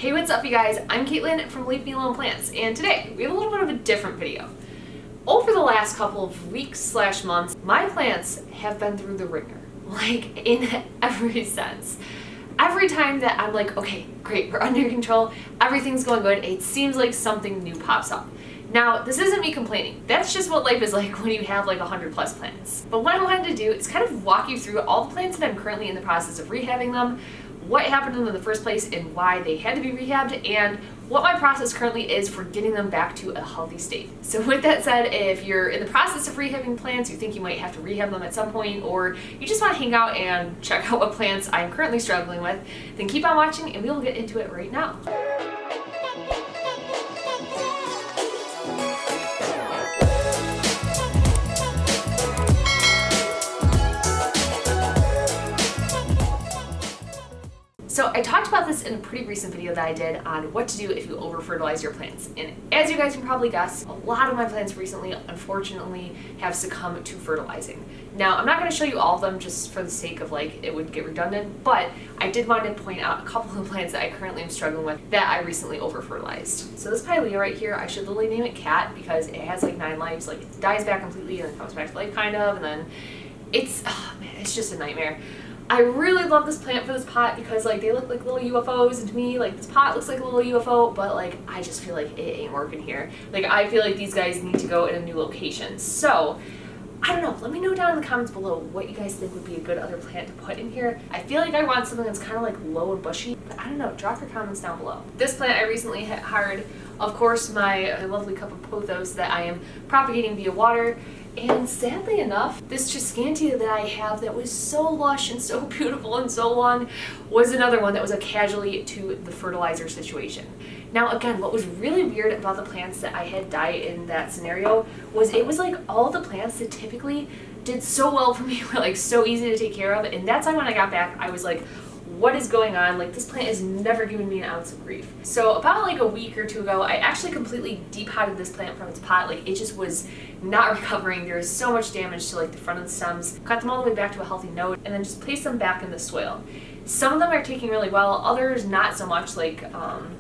Hey, what's up you guys? I'm Caitlin from Leave Me Alone Plants, and today we have a little bit of a different video. Over the last couple of weeks/months, my plants have been through the ringer, like in every sense. Every time that I'm like, okay, great, we're under control, everything's going good, it seems like something new pops up. Now, this isn't me complaining. That's just what life is like when you have like 100+ plants. But what I wanted to do is kind of walk you through all the plants that I'm currently in the process of rehabbing them, what happened to them in the first place and why they had to be rehabbed, and what my process currently is for getting them back to a healthy state. So with that said, if you're in the process of rehabbing plants, you think you might have to rehab them at some point, or you just want to hang out and check out what plants I'm currently struggling with, then keep on watching and we will get into it right now. So I talked about this in a pretty recent video that I did on what to do if you over-fertilize your plants. And as you guys can probably guess, a lot of my plants recently, unfortunately, have succumbed to fertilizing. Now, I'm not going to show you all of them just for the sake of like, it would get redundant, but I did want to point out a couple of plants that I currently am struggling with that I recently over-fertilized. So this pilea right here, I should literally name it Cat because it has like 9 lives. Like it dies back completely and then comes back to life kind of, and then it's, oh man, it's just a nightmare. I really love this plant for this pot because like they look like little UFOs, and to me like this pot looks like a little UFO, but like I just feel like it ain't working here. Like I feel like these guys need to go in a new location. So I don't know, let me know down in the comments below what you guys think would be a good other plant to put in here. I feel like I want something that's kind of like low and bushy, but I don't know, drop your comments down below. This plant I recently hit hard, of course, my lovely cup of pothos that I am propagating via water. And sadly enough, this Giscantia that I have that was so lush and so beautiful and so long was another one that was a casualty to the fertilizer situation. Now again, what was really weird about the plants that I had die in that scenario was it was like all the plants that typically did so well for me were like so easy to take care of, and that's why when I got back I was like, what is going on? Like this plant has never given me an ounce of grief. So about like a week or two ago, I actually completely depotted this plant from its pot. Like it just was not recovering. There was so much damage to like the front of the stems. Cut them all the way back to a healthy note and then just placed them back in the soil. Some of them are taking really well, others not so much. Like I'm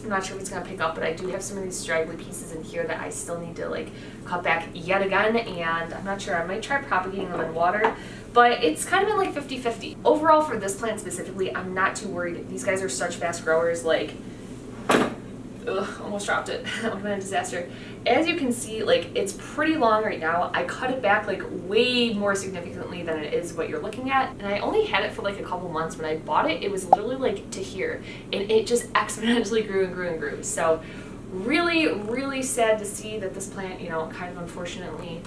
not sure if it's gonna pick up, but I do have some of these straggly pieces in here that I still need to like cut back yet again, and I'm not sure, I might try propagating them in water, but it's kind of been like 50-50. Overall for this plant specifically, I'm not too worried. These guys are such fast growers, like, ugh, almost dropped it. That would have been a disaster. As you can see, like it's pretty long right now. I cut it back like way more significantly than it is what you're looking at, and I only had it for like a couple months. When I bought it, it was literally like to here, and it just exponentially grew and grew and grew. So really sad to see that this plant, you know, kind of unfortunately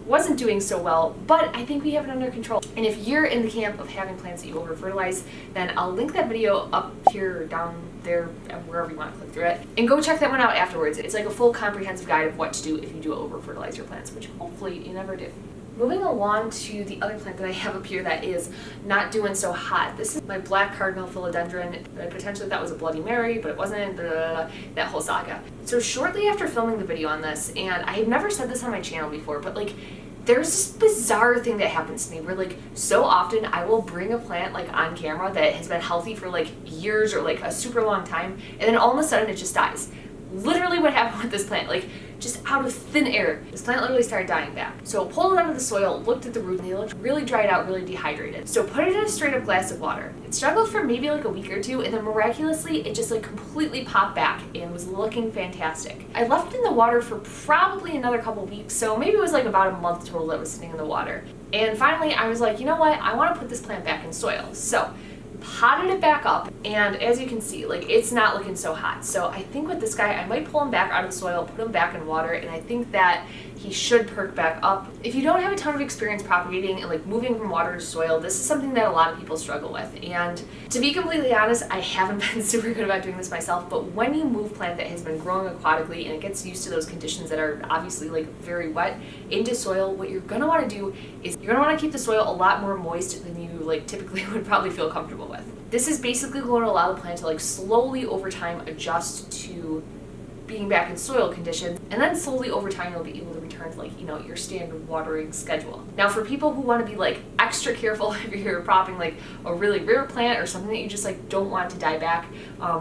wasn't doing so well, but I think we have it under control. And if you're in the camp of having plants that you over fertilize, then I'll link that video up here, down there, wherever you want to click through it, and go check that one out afterwards. It's like a full comprehensive guide of what to do if you do over fertilize your plants, which hopefully you never do. Moving along to the other plant that I have up here that is not doing so hot. This is my black cardinal philodendron that I potentially thought was a Bloody Mary, but it wasn't, that whole saga. So shortly after filming the video on this, and I had never said this on my channel before, but like there's this bizarre thing that happens to me where like so often I will bring a plant like on camera that has been healthy for like years or like a super long time, and then all of a sudden it just dies. Literally what happened with this plant, like just out of thin air, this plant literally started dying back. So pulled it out of the soil, looked at the root, and they looked really dried out, really dehydrated. So put it in a straight up glass of water. It struggled for maybe like a week or two, and then miraculously it just like completely popped back and was looking fantastic. I left it in the water for probably another couple weeks, so maybe it was like about a month total that was sitting in the water. And finally I was like, you know what, I want to put this plant back in soil. So potted it back up, and as you can see, like it's not looking so hot. So I think with this guy, I might pull him back out of the soil, put him back in water, and I think that he should perk back up. If you don't have a ton of experience propagating and like moving from water to soil, this is something that a lot of people struggle with. And to be completely honest, I haven't been super good about doing this myself, but when you move plant that has been growing aquatically and it gets used to those conditions that are obviously like very wet into soil, what you're gonna want to do is you're gonna want to keep the soil a lot more moist than you like typically would probably feel comfortable with. This is basically going to allow the plant to like slowly over time adjust to being back in soil conditions, and then slowly over time you'll be able to return to like, you know, your standard watering schedule. Now for people who want to be like extra careful if you're propping like a really rare plant or something that you just like don't want to die back,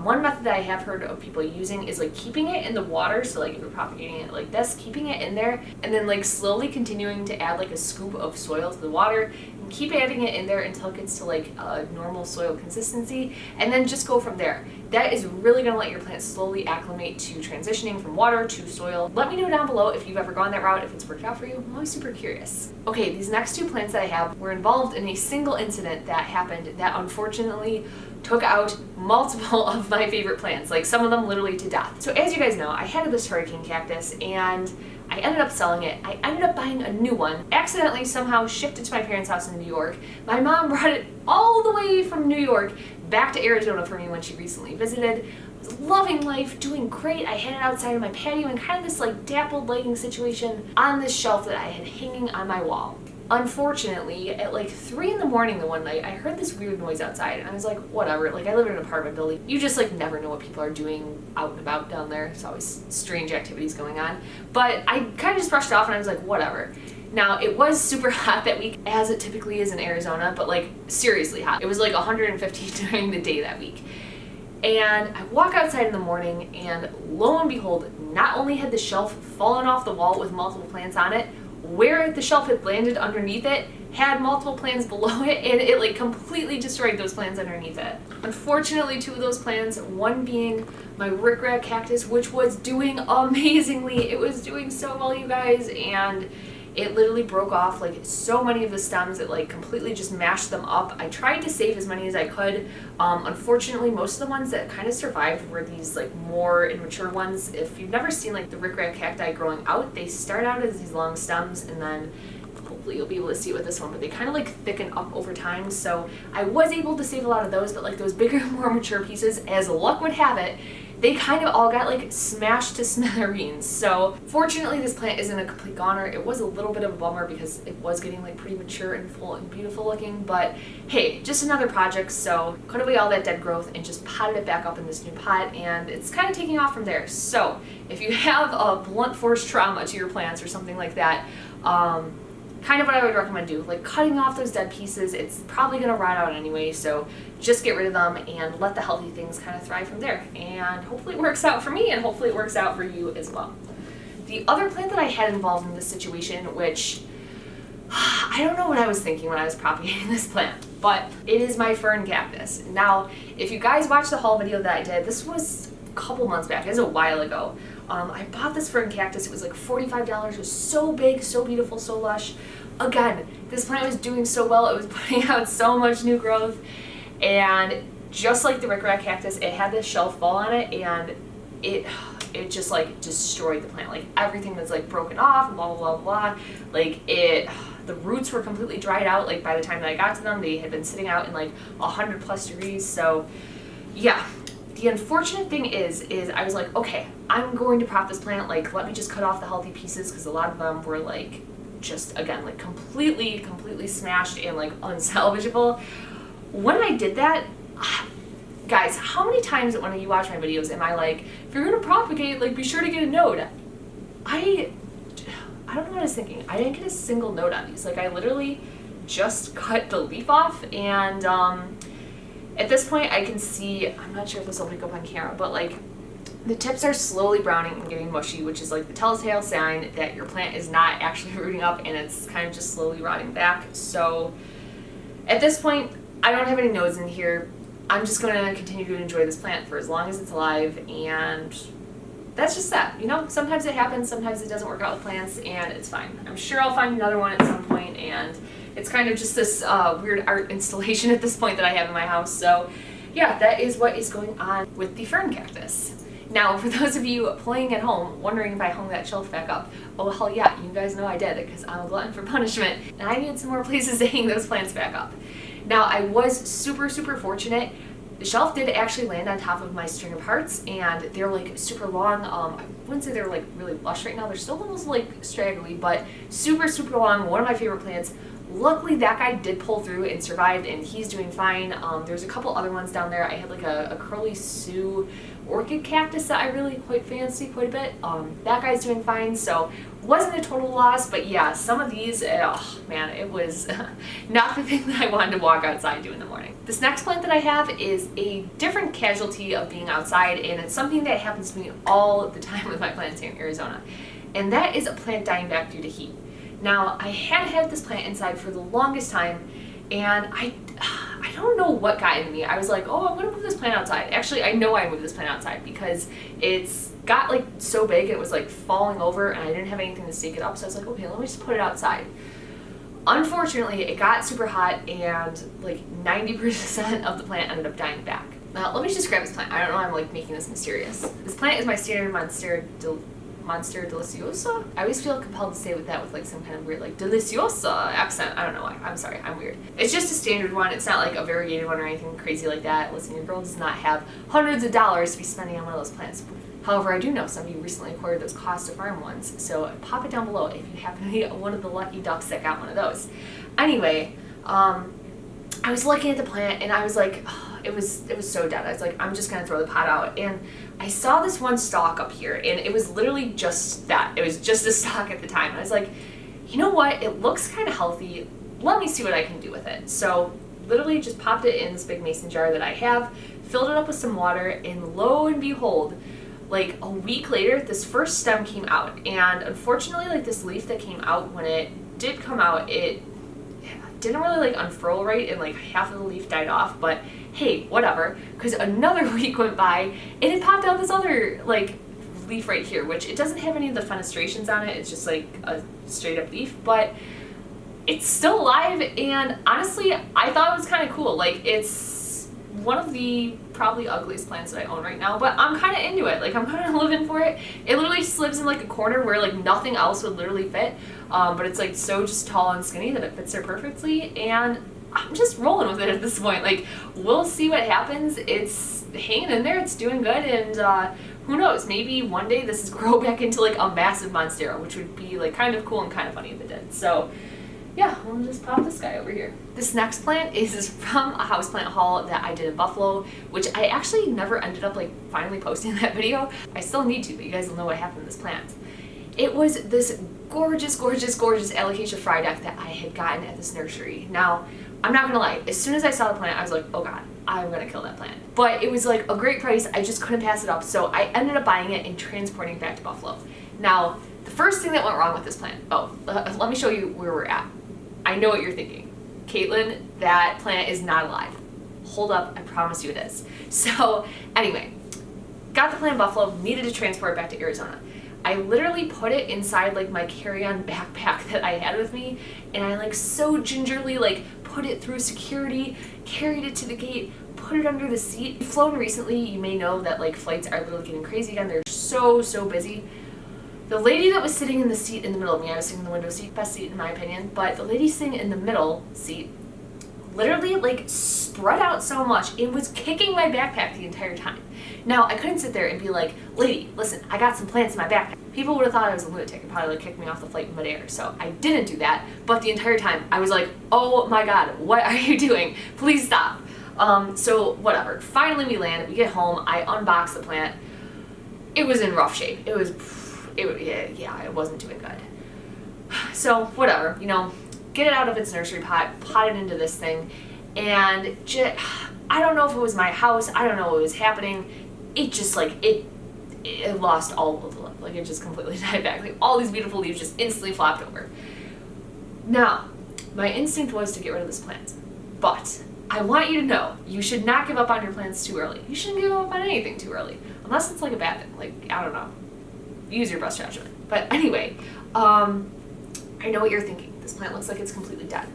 one method that I have heard of people using is like keeping it in the water. So like if you're propagating it like this, keeping it in there and then like slowly continuing to add like a scoop of soil to the water and keep adding it in there until it gets to like a normal soil consistency, and then just go from there. That is really going to let your plant slowly acclimate to transitioning from water to soil. Let me know down below if you've ever gone that route, if it's worked out for you. I'm always super curious. Okay, these next two plants that I have were involved in a single incident that happened that unfortunately took out multiple of my favorite plants, like some of them literally to death. So as you guys know, I had this hurricane cactus and I ended up selling it. I ended up buying a new one, accidentally somehow shipped it to my parents' house in New York. My mom brought it all the way from New York back to Arizona for me when she recently visited. I was loving life, doing great. I had it outside of my patio in kind of this like dappled lighting situation on this shelf that I had hanging on my wall. Unfortunately, at like 3 in the morning the one night, I heard this weird noise outside and I was like, whatever, like I live in an apartment building. You just like never know what people are doing out and about down there. There's always strange activities going on. But I kind of just brushed it off and I was like, whatever. Now, it was super hot that week, as it typically is in Arizona, but like seriously hot. It was like 150 during the day that week. And I walk outside in the morning and lo and behold, not only had the shelf fallen off the wall with multiple plants on it, where the shelf had landed underneath it had multiple plants below it, and it like completely destroyed those plants underneath it. Unfortunately, 2 of those plants, one being my rickrack cactus, which was doing amazingly. It was doing so well, you guys, and it literally broke off like so many of the stems. It like completely just mashed them up. I tried to save as many as I could. Unfortunately, most of the ones that kind of survived were these like more immature ones. If you've never seen like the rickrack cacti growing out, they start out as these long stems and then hopefully you'll be able to see it with this one, but they kind of like thicken up over time. So I was able to save a lot of those, but like those bigger, more mature pieces, as luck would have it, they kind of all got like smashed to smithereens. So fortunately this plant isn't a complete goner. It was a little bit of a bummer because it was getting like pretty mature and full and beautiful looking, but hey, just another project. So cut away all that dead growth and just potted it back up in this new pot, and it's kind of taking off from there. So if you have a blunt force trauma to your plants or something like that, kind of what I would recommend do, like cutting off those dead pieces. It's probably going to rot out anyway, so just get rid of them and let the healthy things kind of thrive from there. And hopefully it works out for me, and hopefully it works out for you as well. The other plant that I had involved in this situation, which I don't know what I was thinking when I was propagating this plant, but it is my fern cactus. Now, if you guys watched the haul video that I did, this was a couple months back, it was a while ago. I bought this fern cactus. It was like $45. It was so big, so beautiful, so lush. Again, this plant was doing so well. It was putting out so much new growth. And just like the rickrack cactus, it had this shelf fall on it, and it just like destroyed the plant. Like everything was like broken off, blah, blah, blah, blah. Like the roots were completely dried out. Like by the time that I got to them, they had been sitting out in like 100+ degrees. So yeah. The unfortunate thing is I was like, okay, I'm going to prop this plant, like let me just cut off the healthy pieces, because a lot of them were like just, again, like completely smashed and like unsalvageable. When I did that, guys, how many times when you watch my videos am I like, if you're going to propagate, like be sure to get a node? I don't know what I was thinking. I didn't get a single node on these. Like I literally just cut the leaf off, and at this point I can see, I'm not sure if this will pick up on camera, but like the tips are slowly browning and getting mushy, which is like the telltale sign that your plant is not actually rooting up and it's kind of just slowly rotting back. So at this point, I don't have any nodes in here. I'm just going to continue to enjoy this plant for as long as it's alive, and that's just that. You know, sometimes it happens, sometimes it doesn't work out with plants, and it's fine. I'm sure I'll find another one at some point, and it's kind of just this weird art installation at this point that I have in my house. So yeah, that is what is going on with the fern cactus. Now, for those of you playing at home, wondering if I hung that shelf back up, oh hell yeah, you guys know I did, because I'm a glutton for punishment, and I needed some more places to hang those plants back up. Now, I was super fortunate. The shelf did actually land on top of my string of hearts, and they're like super long. I wouldn't say they're like really lush right now. They're still almost like straggly, but super long. One of my favorite plants. Luckily, that guy did pull through and survived, and he's doing fine. There's a couple other ones down there. I had like a Curly Sue orchid cactus that I really quite fancy quite a bit. That guy's doing fine, so wasn't a total loss, but yeah, some of these, oh man, it was not the thing that I wanted to walk outside do in the morning. This next plant that I have is a different casualty of being outside, and it's something that happens to me all the time with my plants here in Arizona, and that is a plant dying back due to heat. Now, I had this plant inside for the longest time, and I don't know what got into me. I was like, oh, I'm gonna move this plant outside. Actually, I know I moved this plant outside because it's got like so big and it was like falling over and I didn't have anything to stake it up, so I was like, okay, let me just put it outside. Unfortunately, it got super hot and like 90% of the plant ended up dying back. Now, let me just describe this plant. I don't know why I'm like making this mysterious. This plant is my standard Monstera Deliciosa. I always feel compelled to say it with that with like some kind of weird like deliciosa accent. I don't know why. I'm sorry, I'm weird. It's just a standard one. It's not like a variegated one or anything crazy like that. Listen, your girl does not have hundreds of dollars to be spending on one of those plants. However, I do know some of you recently acquired those cost to farm ones, so pop it down below if you happen to be one of the lucky ducks that got one of those. Anyway, I was looking at the plant and I was like, oh, it was so dead. I was like, I'm just gonna throw the pot out. And I saw this one stalk up here, and it was literally just that. It was just a stalk at the time. And I was like, you know what? It looks kind of healthy. Let me see what I can do with it. So literally just popped it in this big mason jar that I have, filled it up with some water, and lo and behold, like a week later, this first stem came out. And unfortunately, like this leaf that came out, when it did come out, it didn't really like unfurl right, and like half of the leaf died off, but hey, whatever, because another week went by and it popped out this other like leaf right here, which it doesn't have any of the fenestrations on it. It's just like a straight up leaf, but it's still alive, and honestly, I thought it was kind of cool. Like, it's one of the probably ugliest plants that I own right now, but I'm kind of into it. Like, I'm kind of living for it. It literally just lives in like a corner where like nothing else would literally fit, but it's like so just tall and skinny that it fits there perfectly, and I'm just rolling with it at this point. Like, we'll see what happens. It's hanging in there, it's doing good, and who knows, maybe one day this is grow back into like a massive monstera, which would be like kind of cool and kind of funny if it did. So yeah, we'll just pop this guy over here. This next plant is from a houseplant haul that I did in Buffalo, which I actually never ended up like finally posting that video. I still need to, but you guys will know what happened to this plant. It was this gorgeous, gorgeous, gorgeous alocasia frydek that I had gotten at this nursery. Now, I'm not gonna lie, as soon as I saw the plant, I was like, oh god, I'm gonna kill that plant. But it was like a great price, I just couldn't pass it up, so I ended up buying it and transporting it back to Buffalo. Now, the first thing that went wrong with this plant, let me show you where we're at. I know what you're thinking. Caitlin, that plant is not alive. Hold up, I promise you it is. So anyway, got the plant in Buffalo, needed to transport it back to Arizona. I literally put it inside like my carry-on backpack that I had with me, and I like so gingerly like put it through security, carried it to the gate, put it under the seat. If you've flown recently, you may know that like flights are literally getting crazy again. They're so busy. The lady that was sitting in the seat in the middle of me, I was sitting in the window seat, best seat in my opinion, but the lady sitting in the middle seat literally like spread out so much, it was kicking my backpack the entire time. Now, I couldn't sit there and be like, lady, listen, I got some plants in my backpack. People would have thought I was a lunatic and probably like kicked me off the flight in midair, so I didn't do that, but the entire time I was like, oh my god, what are you doing? Please stop. So whatever, finally we land, we get home, I unbox the plant. It was in rough shape. It wasn't doing good. So whatever, you know, get it out of its nursery pot, pot it into this thing, and I don't know if it was my house, I don't know what was happening, it just like, it lost all of the love, like it just completely died back, like all these beautiful leaves just instantly flopped over. Now, my instinct was to get rid of this plant, but I want you to know, you should not give up on your plants too early. You shouldn't give up on anything too early, unless it's like a bad thing, like, I don't know, use your best judgment. But anyway, I know what you're thinking. This plant looks like it's completely dead.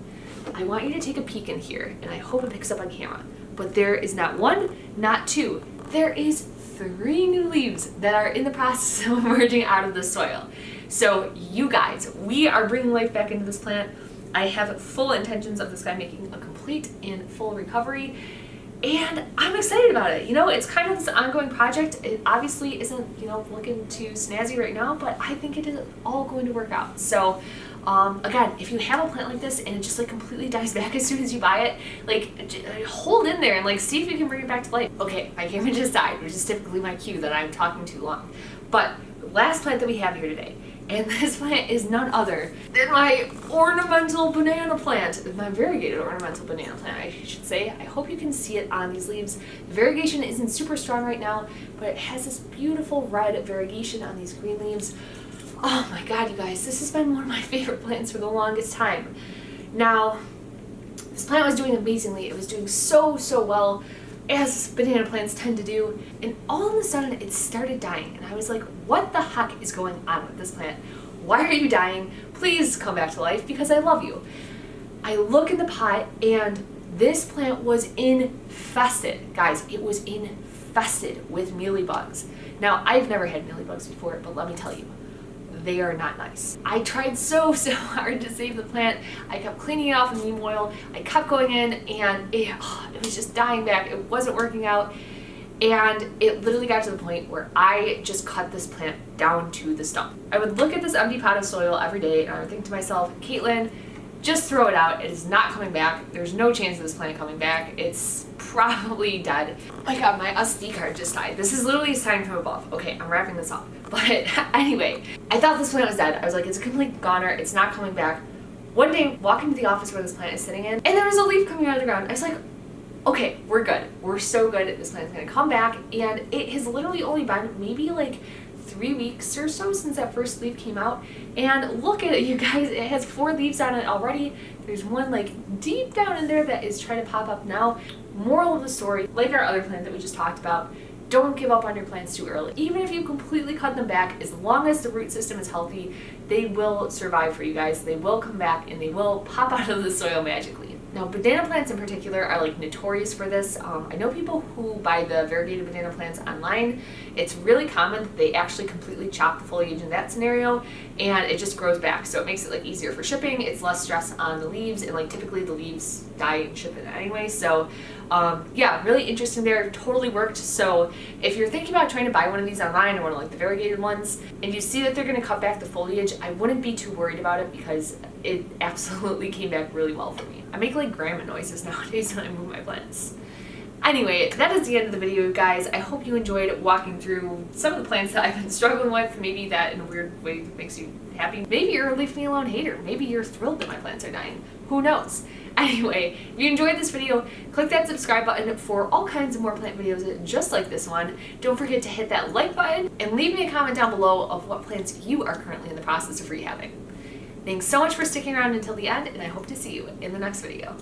I want you to take a peek in here, and I hope it picks up on camera. But there is not one, not two. There is 3 new leaves that are in the process of emerging out of the soil. So you guys, we are bringing life back into this plant. I have full intentions of this guy making a complete and full recovery, and I'm excited about it. You know, it's kind of this ongoing project. It obviously isn't, you know, looking too snazzy right now, but I think it is all going to work out. So Again, if you have a plant like this and it just like completely dies back as soon as you buy it, like hold in there and like see if you can bring it back to life. Okay, my camera just died, which is typically my cue that I'm talking too long. But last plant that we have here today, and this plant is none other than my ornamental banana plant, my variegated ornamental banana plant, I should say. I hope you can see it on these leaves. The variegation isn't super strong right now, but it has this beautiful red variegation on these green leaves. Oh my god, you guys, this has been one of my favorite plants for the longest time. Now, this plant was doing amazingly. It was doing so well, as banana plants tend to do, and all of a sudden it started dying, and I was like, what the heck is going on with this plant? Why are you dying? Please come back to life because I love you. I look in the pot and this plant was infested. Guys, it was infested with mealybugs. Now, I've never had mealybugs before, but let me tell you, they are not nice. I tried so hard to save the plant. I kept cleaning it off with neem oil. I kept going in and it was just dying back. It wasn't working out. And it literally got to the point where I just cut this plant down to the stump. I would look at this empty pot of soil every day and I would think to myself, Caitlin, just throw it out. It is not coming back. There's no chance of this plant coming back. It's probably dead. Oh my god, my SD card just died. This is literally a sign from above. Okay, I'm wrapping this up. But anyway, I thought this plant was dead. I was like, it's a complete goner. It's not coming back. One day, walking to the office where this plant is sitting in, and there was a leaf coming out of the ground. I was like, okay, we're good. We're so good. This plant's gonna come back. And it has literally only been maybe like 3 weeks or so since that first leaf came out. And look at it, you guys. It has 4 leaves on it already. There's one like deep down in there that is trying to pop up now. Moral of the story, like our other plant that we just talked about, don't give up on your plants too early. Even if you completely cut them back, as long as the root system is healthy, they will survive for you guys. They will come back and they will pop out of the soil magically. Now, banana plants in particular are like notorious for this. I know people who buy the variegated banana plants online. It's really common that they actually completely chop the foliage in that scenario and it just grows back. So it makes it like easier for shipping. It's less stress on the leaves, and like typically the leaves die and ship it anyway. So yeah, really interesting there. Totally worked. So if you're thinking about trying to buy one of these online or one of like the variegated ones, and you see that they're going to cut back the foliage, I wouldn't be too worried about it because it absolutely came back really well for me. I make like grandma noises nowadays when I move my plants. Anyway, that is the end of the video, guys. I hope you enjoyed walking through some of the plants that I've been struggling with. Maybe that in a weird way makes you happy. Maybe you're a leave me alone hater. Maybe you're thrilled that my plants are dying. Who knows? Anyway, if you enjoyed this video, click that subscribe button for all kinds of more plant videos just like this one. Don't forget to hit that like button and leave me a comment down below of what plants you are currently in the process of rehabbing. Thanks so much for sticking around until the end, and I hope to see you in the next video.